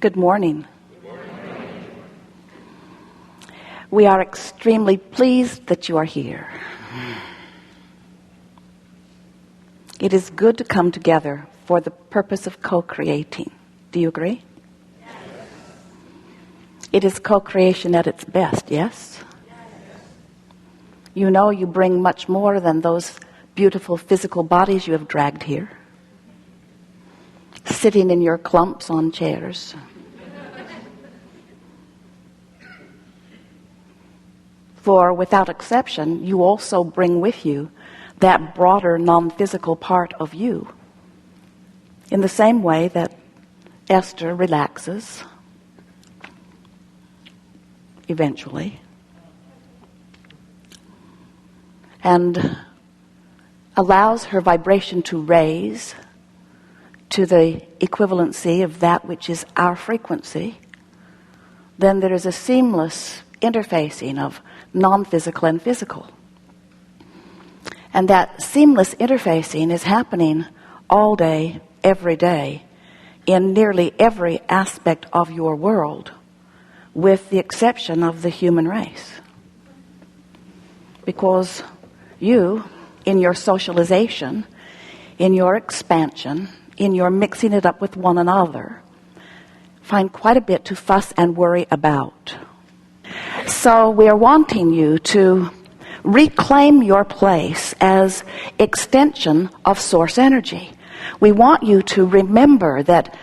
Good morning. We are extremely pleased that you are here. It is good to come together for the purpose of co-creating. Do you agree? Yes. It is co-creation at its best, yes? You know you bring much more than those beautiful physical bodies you have dragged here, sitting in your clumps on chairs. For without exception, you also bring with you that broader non-physical part of you. In the same way that Esther relaxes, eventually, and allows her vibration to raise to the equivalency of that which is our frequency, then there is a seamless interfacing of non-physical and physical. And that seamless interfacing is happening all day, every day, in nearly every aspect of your world, with the exception of the human race. Because you, in your socialization, in your expansion, in your mixing it up with one another, find quite a bit to fuss and worry about. So we are wanting you to reclaim your place as extension of source energy. We want you to remember that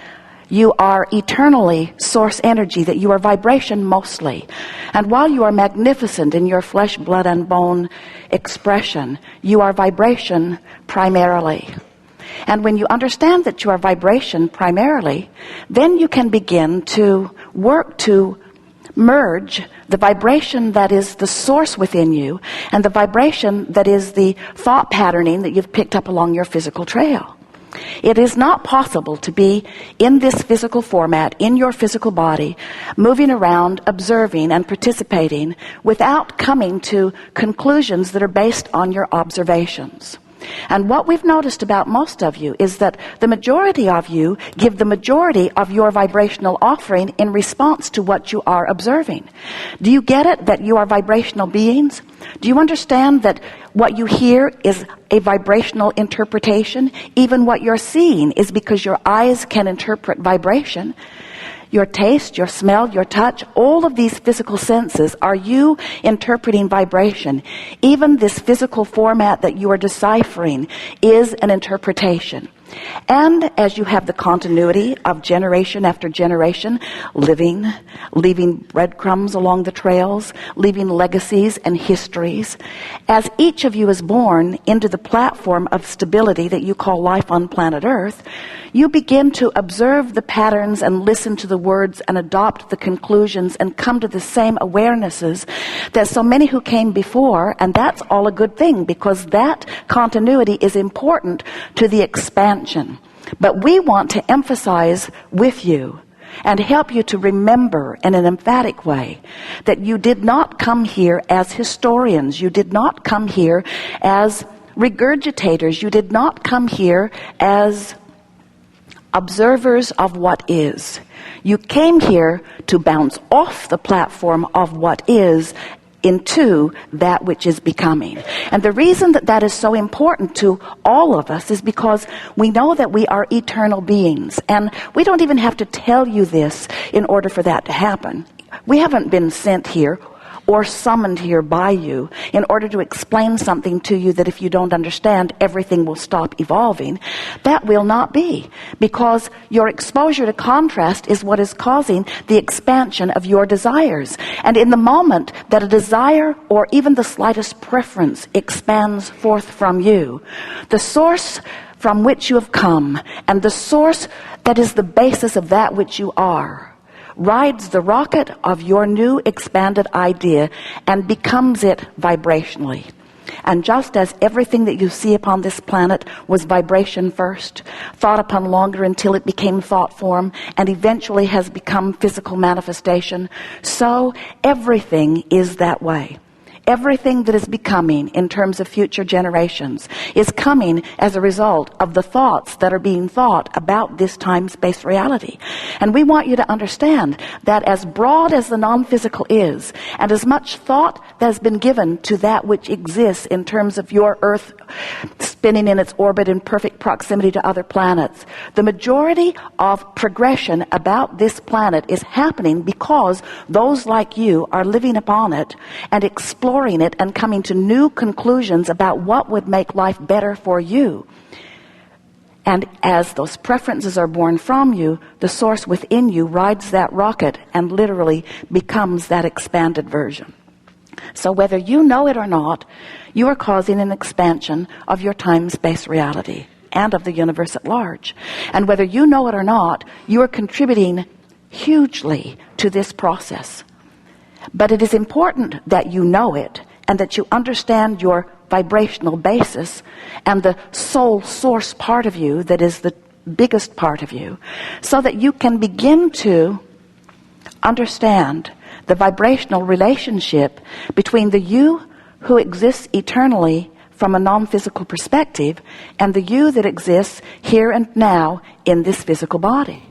you are eternally source energy, that you are vibration mostly. And while you are magnificent in your flesh, blood, and bone expression, you are vibration primarily. And when you understand that you are vibration primarily, then you can begin to work to merge the vibration that is the source within you and the vibration that is the thought patterning that you've picked up along your physical trail. It is not possible to be in this physical format, in your physical body, moving around, observing and participating without coming to conclusions that are based on your observations. And what we've noticed about most of you is that the majority of you give the majority of your vibrational offering in response to what you are observing. Do you get it, that you are vibrational beings? Do you understand that what you hear is a vibrational interpretation? Even what you're seeing is because your eyes can interpret vibration. Your taste, your smell, your touch, all of these physical senses are you interpreting vibration. Even this physical format that you are deciphering is an interpretation. And as you have the continuity of generation after generation, leaving breadcrumbs along the trails, leaving legacies and histories, as each of you is born into the platform of stability that you call life on planet Earth, you begin to observe the patterns and listen to the words and adopt the conclusions and come to the same awarenesses that so many who came before, and that's all a good thing because that continuity is important to the expansion. But we want to emphasize with you and help you to remember in an emphatic way that you did not come here as historians. You did not come here as regurgitators. You did not come here as observers of what is. You came here to bounce off the platform of what is into that which is becoming. And the reason that that is so important to all of us is because we know that we are eternal beings, and we don't even have to tell you this in order for that to happen. We haven't been sent here or summoned here by you in order to explain something to you that if you don't understand, everything will stop evolving. That will not be, because your exposure to contrast is what is causing the expansion of your desires. And in the moment that a desire or even the slightest preference expands forth from you, the source from which you have come and the source that is the basis of that which you are rides the rocket of your new expanded idea and becomes it vibrationally. And just as everything that you see upon this planet was vibration first, thought upon longer until it became thought form, and eventually has become physical manifestation, so everything is that way. everything that is becoming in terms of future generations is coming as a result of the thoughts that are being thought about this time-space reality. And we want you to understand that as broad as the non-physical is, and as much thought that has been given to that which exists in terms of your Earth spinning in its orbit in perfect proximity to other planets, the majority of progression about this planet is happening because those like you are living upon it and exploring it and coming to new conclusions about what would make life better for you. And as those preferences are born from you, the source within you rides that rocket and literally becomes that expanded version. So whether you know it or not, you are causing an expansion of your time-space reality and of the universe at large. And whether you know it or not, you are contributing hugely to this process. But it is important that you know it and that you understand your vibrational basis and the soul source part of you that is the biggest part of you, so that you can begin to understand the vibrational relationship between the you who exists eternally from a non-physical perspective and the you that exists here and now in this physical body.